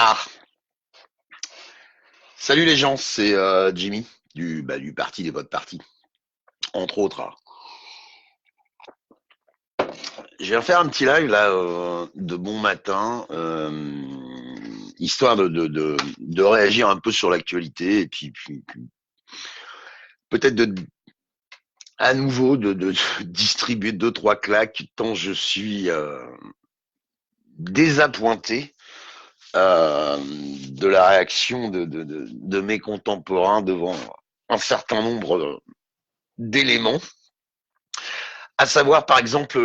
Ah, salut les gens, c'est Jimmy du parti des votes partis, entre autres. Alors. Je vais faire un petit live là de bon matin, histoire de réagir un peu sur l'actualité et puis peut-être à nouveau de distribuer deux trois claques tant je suis désappointé de la réaction de mes contemporains devant un certain nombre d'éléments. À savoir, par exemple,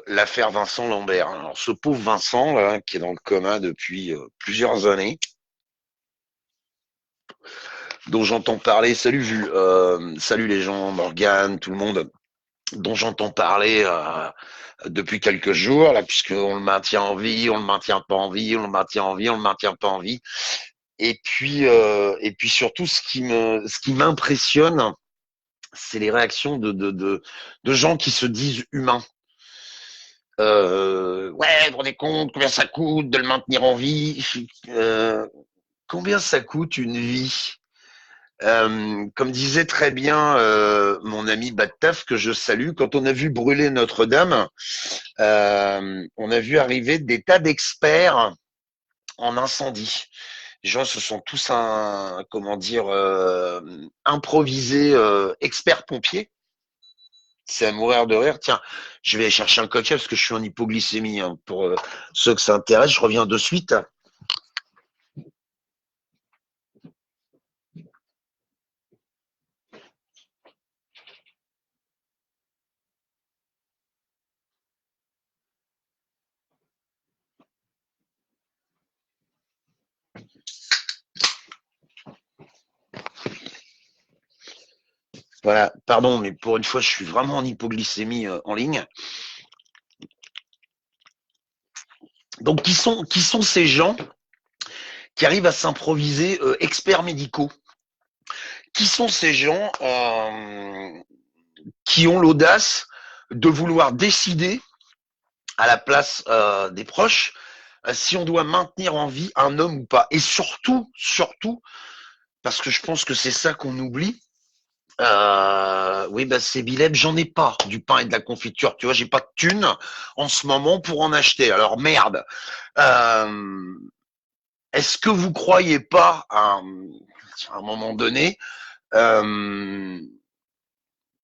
l'affaire Vincent Lambert. Alors, ce pauvre Vincent, là, qui est dans le coma depuis plusieurs années, dont j'entends parler, salut les gens, Morgane, tout le monde, dont j'entends parler depuis quelques jours, là, puisqu'on le maintient en vie, on le maintient pas en vie, on le maintient en vie, on le maintient pas en vie. Et puis surtout, ce qui m'impressionne, c'est les réactions de gens qui se disent humains. Ouais, vous vous rendez compte combien ça coûte de le maintenir en vie? Combien ça coûte une vie? Comme disait très bien mon ami Battaf, que je salue, quand on a vu brûler Notre-Dame, on a vu arriver des tas d'experts en incendie. Les gens se sont tous improvisés experts pompiers. C'est à mourir de rire. Tiens, je vais chercher un cocktail parce que je suis en hypoglycémie. Hein, pour ceux que ça intéresse, je reviens de suite. Voilà, pardon, mais pour une fois, je suis vraiment en hypoglycémie en ligne. Donc, qui sont ces gens qui arrivent à s'improviser experts médicaux? Qui sont ces gens qui ont l'audace de vouloir décider à la place des proches si on doit maintenir en vie un homme ou pas? Et surtout, parce que je pense que c'est ça qu'on oublie. Oui, bah c'est Bileb, j'en ai pas du pain et de la confiture. Tu vois, j'ai pas de thunes en ce moment pour en acheter. Alors merde. Euh, Est-ce que vous croyez pas à un moment donné, euh,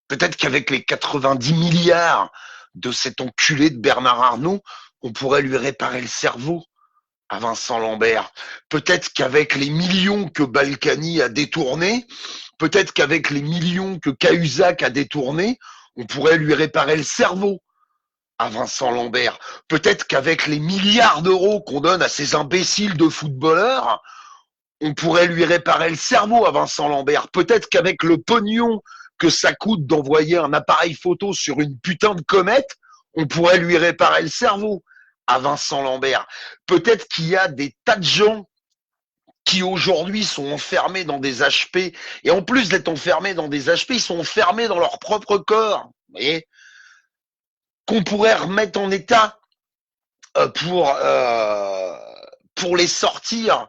peut-être qu'avec les 90 milliards de cet enculé de Bernard Arnault, on pourrait lui réparer le cerveau à Vincent Lambert. Peut-être qu'avec les millions que Balkany a détournés, peut-être qu'avec les millions que Cahuzac a détournés, on pourrait lui réparer le cerveau à Vincent Lambert. Peut-être qu'avec les milliards d'euros qu'on donne à ces imbéciles de footballeurs, on pourrait lui réparer le cerveau à Vincent Lambert. Peut-être qu'avec le pognon que ça coûte d'envoyer un appareil photo sur une putain de comète, on pourrait lui réparer le cerveau à Vincent Lambert. Peut-être qu'il y a des tas de gens qui aujourd'hui sont enfermés dans des HP, et en plus d'être enfermés dans des HP, ils sont enfermés dans leur propre corps, vous voyez, qu'on pourrait remettre en état euh, pour, euh, pour les sortir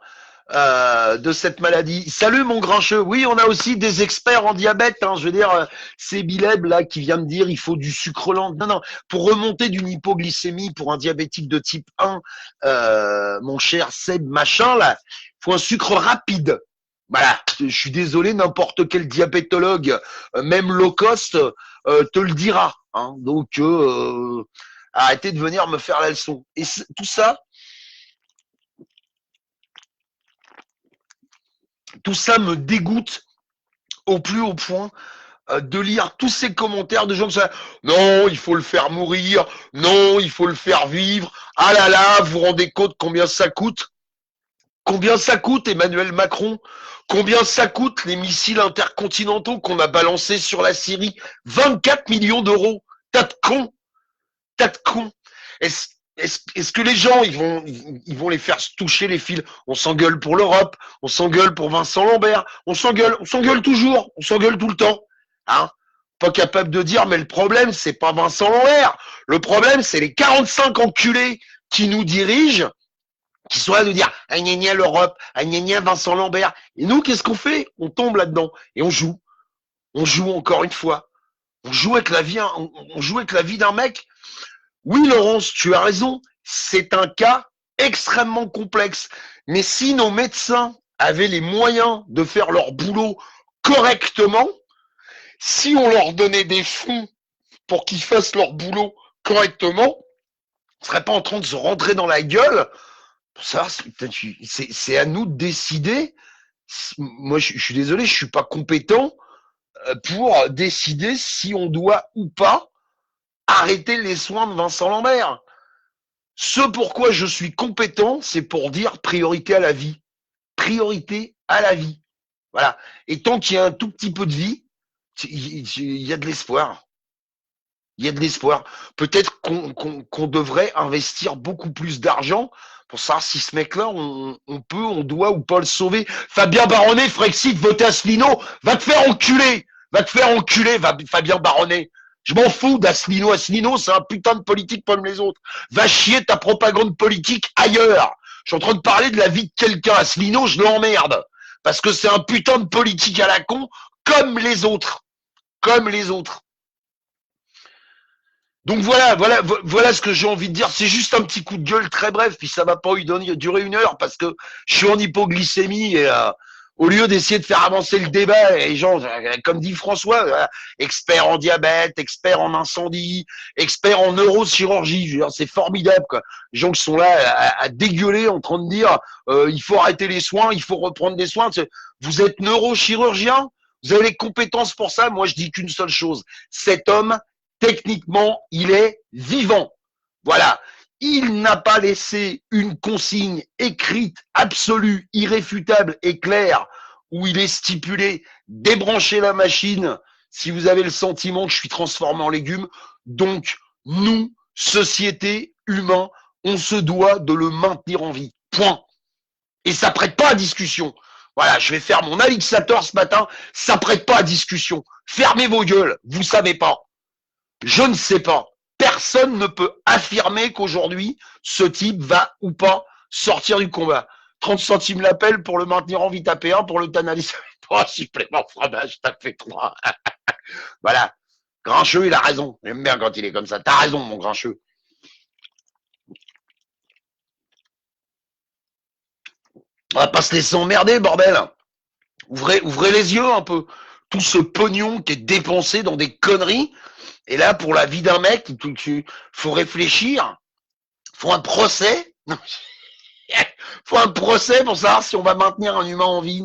de cette maladie. Salut mon grincheux. Oui, on a aussi des experts en diabète. Hein. Je veux dire, c'est Bileb là qui vient me dire il faut du sucre lent. Non, non. Pour remonter d'une hypoglycémie pour un diabétique de type 1, mon cher Seb machin là, il faut un sucre rapide. Voilà. Je suis désolé, n'importe quel diabétologue, même low cost, te le dira. Hein. Donc, arrêtez de venir me faire la leçon. Et tout ça me dégoûte au plus haut point de lire tous ces commentaires de gens qui sont non, il faut le faire mourir, non, il faut le faire vivre. Ah là là, vous vous rendez compte combien ça coûte? Combien ça coûte Emmanuel Macron? Combien ça coûte les missiles intercontinentaux qu'on a balancés sur la Syrie? 24 millions d'euros. T'as de con, t'as de con. Est-ce que les gens ils vont les faire toucher les fils? On s'engueule pour l'Europe, on s'engueule pour Vincent Lambert, on s'engueule toujours, on s'engueule tout le temps. Hein? Pas capable de dire, mais le problème, c'est pas Vincent Lambert. Le problème, c'est les 45 enculés qui nous dirigent, qui sont là de dire ah gna gna l'Europe, ah gna gna Vincent Lambert. Et nous, qu'est-ce qu'on fait? On tombe là-dedans et on joue. On joue encore une fois. On joue avec la vie, on joue avec la vie d'un mec. Oui, Laurence, tu as raison. C'est un cas extrêmement complexe. Mais si nos médecins avaient les moyens de faire leur boulot correctement, si on leur donnait des fonds pour qu'ils fassent leur boulot correctement, on ne serait pas en train de se rentrer dans la gueule. Ça, c'est à nous de décider. Moi, je suis désolé, je suis pas compétent pour décider si on doit ou pas arrêter les soins de Vincent Lambert. Ce pourquoi je suis compétent, c'est pour dire priorité à la vie. Priorité à la vie. Voilà. Et tant qu'il y a un tout petit peu de vie, il y a de l'espoir. Il y a de l'espoir. Peut-être qu'on devrait investir beaucoup plus d'argent pour savoir si ce mec-là, on doit ou pas le sauver. Fabien Baronnet, Frexit, voter Asselineau, va te faire enculer. Va te faire enculer, Fabien Baronnet. Je m'en fous d'Asselineau. Asselineau, c'est un putain de politique comme les autres. Va chier ta propagande politique ailleurs. Je suis en train de parler de la vie de quelqu'un. Asselineau, je l'emmerde. Parce que c'est un putain de politique à la con comme les autres. Comme les autres. Donc voilà ce que j'ai envie de dire. C'est juste un petit coup de gueule très bref, puis ça va pas durer 1 heure parce que je suis en hypoglycémie et au lieu d'essayer de faire avancer le débat, les gens, comme dit François, expert en diabète, expert en incendie, expert en neurochirurgie, je veux dire, c'est formidable quoi. Les gens qui sont là à dégueuler en train de dire il faut arrêter les soins, il faut reprendre des soins. Vous êtes neurochirurgien, vous avez les compétences pour ça. Moi je dis qu'une seule chose, cet homme techniquement, il est vivant. Voilà. Il n'a pas laissé une consigne écrite, absolue, irréfutable et claire, où il est stipulé débrancher la machine si vous avez le sentiment que je suis transformé en légumes. Donc, nous, société, humains, on se doit de le maintenir en vie. Point. Et ça prête pas à discussion. Voilà, je vais faire mon Alixator ce matin, ça prête pas à discussion. Fermez vos gueules, vous savez pas. Je ne sais pas. Personne ne peut affirmer qu'aujourd'hui, ce type va ou pas sortir du combat. 30 centimes l'appel pour le maintenir en vie, tapez 1 pour l'euthanalyse. 3 suppléments fromage, t'as fait 3. Voilà. Grincheux, il a raison. J'aime bien quand il est comme ça. T'as raison, mon Grincheux. On va pas se laisser emmerder, bordel. Ouvrez les yeux un peu. Tout ce pognon qui est dépensé dans des conneries. Et là, pour la vie d'un mec, il faut réfléchir. Faut un procès. Faut un procès pour savoir si on va maintenir un humain en vie.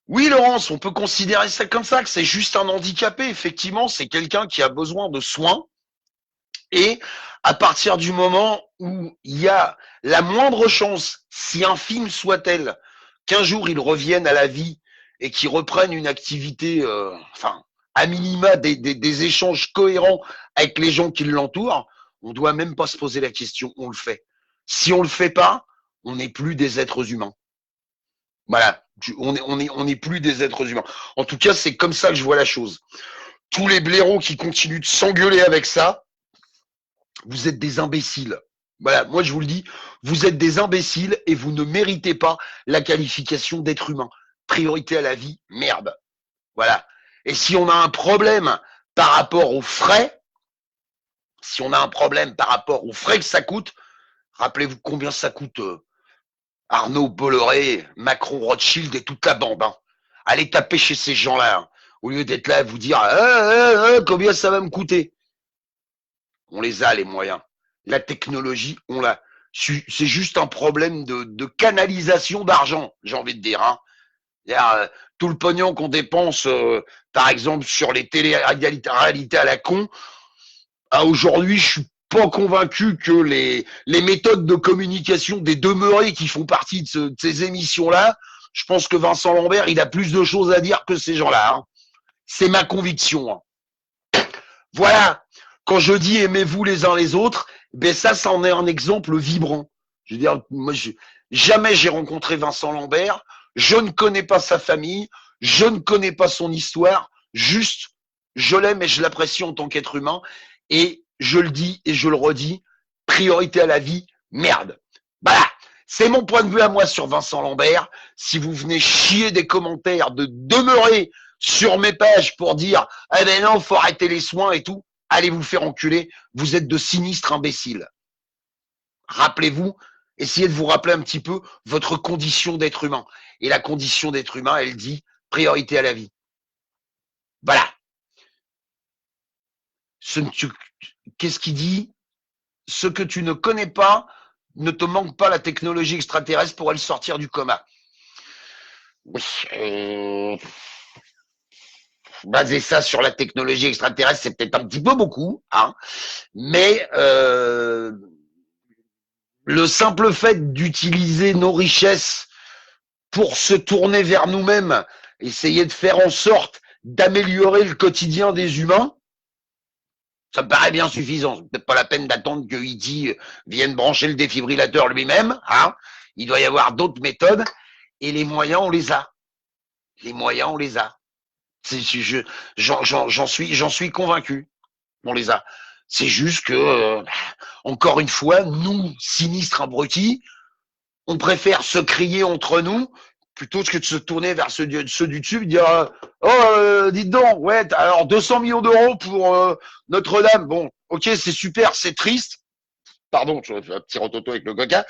Oui, Laurence, on peut considérer ça comme ça, que c'est juste un handicapé. Effectivement, c'est quelqu'un qui a besoin de soins. Et à partir du moment où il y a la moindre chance, si infime soit-elle, qu'un jour il revienne à la vie et qu'ils reprennent une activité, à minima des échanges cohérents avec les gens qui l'entourent, on doit même pas se poser la question, on le fait. Si on le fait pas, on n'est plus des êtres humains. Voilà, on est plus des êtres humains. En tout cas, c'est comme ça que je vois la chose. Tous les blaireaux qui continuent de s'engueuler avec ça, vous êtes des imbéciles. Voilà, moi je vous le dis, vous êtes des imbéciles et vous ne méritez pas la qualification d'être humain. Priorité à la vie, merde. Voilà. Et si on a un problème par rapport aux frais, que ça coûte, rappelez-vous combien ça coûte Arnaud Bolloré, Macron Rothschild et toute la bande. Hein. Allez taper chez ces gens-là, hein, au lieu d'être là à vous dire combien ça va me coûter. On les a les moyens. La technologie, on l'a. C'est juste un problème de canalisation d'argent, j'ai envie de dire. Hein. Tout le pognon qu'on dépense, par exemple, sur les télé-réalités à la con, aujourd'hui, je suis pas convaincu que les méthodes de communication des demeurés qui font partie de ces émissions-là, je pense que Vincent Lambert, il a plus de choses à dire que ces gens-là. Hein. C'est ma conviction. Hein. Voilà. Quand je dis aimez-vous les uns les autres, ben ça en est un exemple vibrant. Je veux dire, moi, jamais j'ai rencontré Vincent Lambert. Je ne connais pas sa famille, je ne connais pas son histoire, juste, je l'aime et je l'apprécie en tant qu'être humain. Et je le dis et je le redis, Priorité à la vie, merde. Voilà, c'est mon point de vue à moi sur Vincent Lambert. Si vous venez chier des commentaires, de demeurer sur mes pages pour dire « Eh ben non, faut arrêter les soins et tout », allez vous faire enculer, vous êtes de sinistres imbéciles. Rappelez-vous, essayez de vous rappeler un petit peu votre condition d'être humain. Et la condition d'être humain, elle dit priorité à la vie. Voilà. Qu'est-ce qu'il dit? Ce que tu ne connais pas, ne te manque pas la technologie extraterrestre pour elle sortir du coma. Oui. Baser ça sur la technologie extraterrestre, c'est peut-être un petit peu beaucoup, hein. Mais le simple fait d'utiliser nos richesses pour se tourner vers nous-mêmes, essayer de faire en sorte d'améliorer le quotidien des humains, ça me paraît bien suffisant. C'est peut-être pas la peine d'attendre que E.T. vienne brancher le défibrillateur lui-même, hein. Il doit y avoir d'autres méthodes, et les moyens, on les a. Les moyens, on les a. J'en suis convaincu. On les a. C'est juste que, encore une fois, nous, sinistres abrutis, on préfère se crier entre nous plutôt que de se tourner vers ceux du dessus et dire dites donc, ouais, alors 200 millions d'euros pour Notre-Dame. Bon, ok, c'est super, c'est triste. Pardon, je fais un petit rototo avec le coca.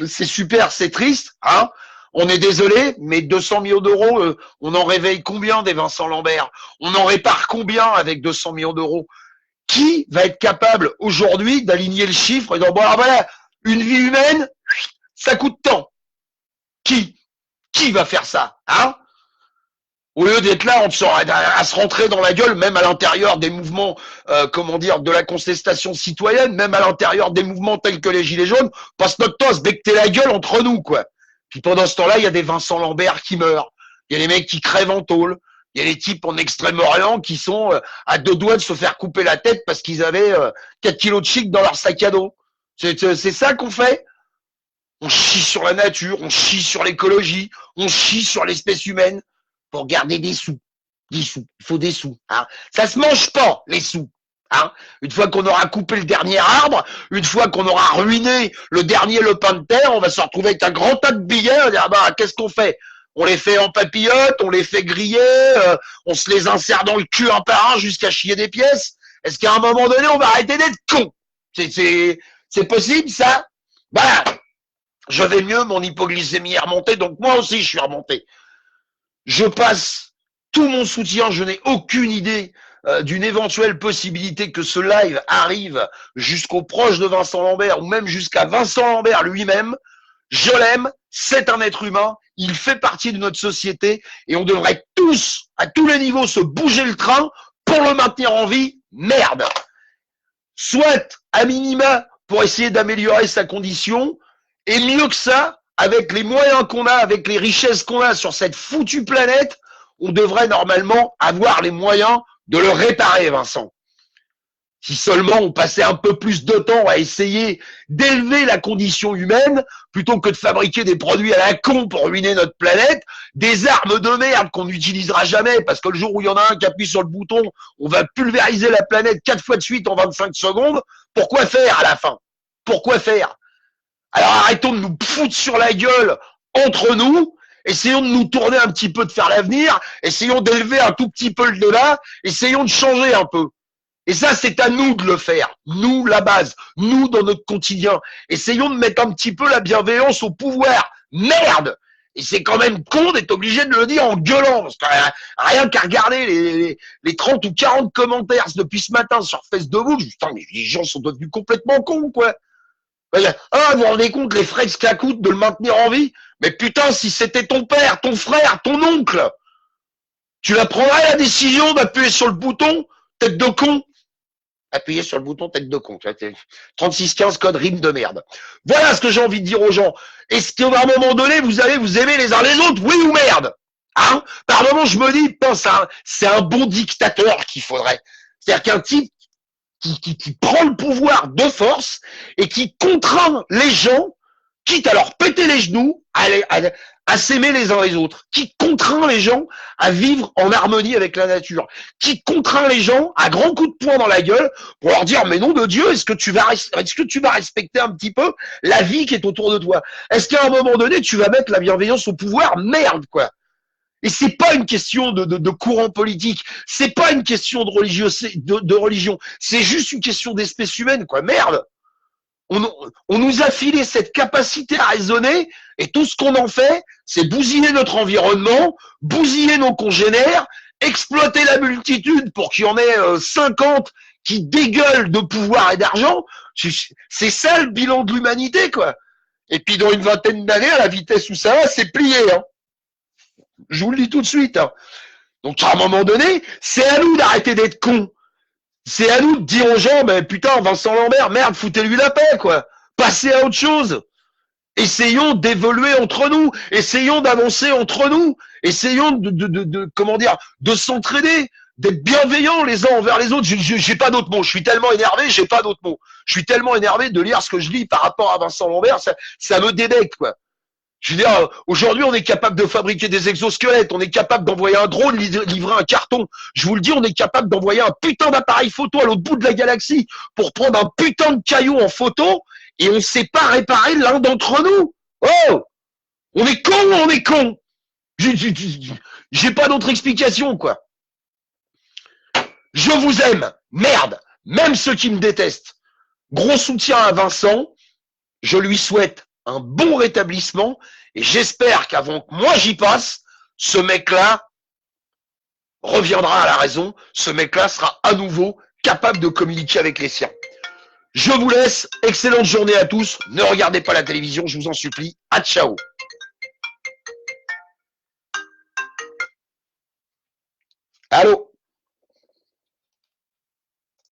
C'est super, c'est triste, hein. On est désolé, mais 200 millions d'euros, on en réveille combien des Vincent Lambert? On en répare combien avec 200 millions d'euros? Qui va être capable aujourd'hui d'aligner le chiffre et de dire, bon, alors voilà, une vie humaine, ça coûte tant. Qui va faire ça, hein? Au lieu d'être là, à se rentrer dans la gueule, même à l'intérieur des mouvements, de la contestation citoyenne, même à l'intérieur des mouvements tels que les Gilets jaunes, passe notre temps à se becter la gueule entre nous, quoi. Puis pendant ce temps-là, il y a des Vincent Lambert qui meurent. Il y a des mecs qui crèvent en tôle. Il y a des types en Extrême-Orient qui sont à 2 doigts de se faire couper la tête parce qu'ils avaient 4 kilos de chic dans leur sac à dos. C'est ça qu'on fait. On chie sur la nature, on chie sur l'écologie, on chie sur l'espèce humaine pour garder des sous. Des sous. Il faut des sous. Hein. Ça se mange pas, les sous. Hein. Une fois qu'on aura coupé le dernier arbre, une fois qu'on aura ruiné le dernier lopin de terre, on va se retrouver avec un grand tas de billets. On va dire, bah, qu'est-ce qu'on fait? On les fait en papillote, on les fait griller, on se les insère dans le cul un par un jusqu'à chier des pièces. Est-ce qu'à un moment donné, on va arrêter d'être con? C'est possible, ça? Voilà. Je vais mieux, mon hypoglycémie est remontée, donc moi aussi je suis remonté. Je passe tout mon soutien, je n'ai aucune idée d'une éventuelle possibilité que ce live arrive jusqu'aux proches de Vincent Lambert ou même jusqu'à Vincent Lambert lui-même. Je l'aime, c'est un être humain, il fait partie de notre société et on devrait tous, à tous les niveaux, se bouger le train pour le maintenir en vie. Merde. Soit à minima pour essayer d'améliorer sa condition, et mieux que ça, avec les moyens qu'on a, avec les richesses qu'on a sur cette foutue planète, on devrait normalement avoir les moyens de le réparer, Vincent. Si seulement on passait un peu plus de temps à essayer d'élever la condition humaine, plutôt que de fabriquer des produits à la con pour ruiner notre planète, des armes de merde qu'on n'utilisera jamais, parce que le jour où il y en a un qui appuie sur le bouton, on va pulvériser la planète 4 fois de suite en 25 secondes. Pourquoi faire à la fin? Pourquoi faire? Alors arrêtons de nous foutre sur la gueule entre nous, essayons de nous tourner un petit peu, de faire l'avenir, essayons d'élever un tout petit peu le débat, essayons de changer un peu. Et ça, c'est à nous de le faire. Nous, la base. Nous, dans notre quotidien. Essayons de mettre un petit peu la bienveillance au pouvoir. Merde! Et c'est quand même con d'être obligé de le dire en gueulant. Parce que rien qu'à regarder les 30 ou 40 commentaires depuis ce matin sur Facebook, putain, mais les gens sont devenus complètement cons, quoi. Ah, vous vous rendez compte les frais que ça coûte de le maintenir en vie? Mais putain, si c'était ton père, ton frère, ton oncle, tu la prendrais la décision d'appuyer sur le bouton, tête de con? Appuyer sur le bouton tête de con. 3615 code rime de merde. Voilà ce que j'ai envie de dire aux gens. Est-ce qu'à un moment donné, vous allez vous aimer les uns les autres? Oui ou merde? Hein? Par moment, je me dis, putain, c'est un bon dictateur qu'il faudrait. C'est-à-dire qu'un type qui prend le pouvoir de force et qui contraint les gens quitte à leur péter les genoux, à s'aimer les uns les autres, qui contraint les gens à vivre en harmonie avec la nature, qui contraint les gens à grands coups de poing dans la gueule pour leur dire mais nom de Dieu, est-ce que tu vas respecter un petit peu la vie qui est autour de toi? Est-ce qu'à un moment donné tu vas mettre la bienveillance au pouvoir? Merde quoi. Et c'est pas une question de courant politique, c'est pas une question de religion, c'est juste une question d'espèce humaine quoi. Merde. On nous a filé cette capacité à raisonner et tout ce qu'on en fait, c'est bousiller notre environnement, bousiller nos congénères, exploiter la multitude pour qu'il y en ait 50 qui dégueulent de pouvoir et d'argent. C'est ça le bilan de l'humanité, quoi. Et puis dans une vingtaine d'années, à la vitesse où ça va, c'est plié. Hein. Je vous le dis tout de suite. Hein. Donc à un moment donné, c'est à nous d'arrêter d'être cons. C'est à nous de dire aux gens, ben putain, Vincent Lambert, merde, foutez-lui la paix, quoi. Passez à autre chose. Essayons d'évoluer entre nous. Essayons d'avancer entre nous. Essayons comment dire, de s'entraider, d'être bienveillants les uns envers les autres. J'ai pas d'autres mots. Je suis tellement énervé, j'ai pas d'autres mots. Je suis tellement énervé de lire ce que je lis par rapport à Vincent Lambert, ça me débecte, quoi. Je veux dire, aujourd'hui, on est capable de fabriquer des exosquelettes, on est capable d'envoyer un drone, livrer un carton. Je vous le dis, on est capable d'envoyer un putain d'appareil photo à l'autre bout de la galaxie pour prendre un putain de caillou en photo et on ne sait pas réparer l'un d'entre nous. Oh! On est con ou on est con? J'ai pas d'autre explication, quoi. Je vous aime. Merde. Même ceux qui me détestent. Gros soutien à Vincent. Je lui souhaite un bon rétablissement et j'espère qu'avant que moi j'y passe, ce mec-là reviendra à la raison, ce mec-là sera à nouveau capable de communiquer avec les siens. Je vous laisse, excellente journée à tous, ne regardez pas la télévision, je vous en supplie, à ciao. Allô ?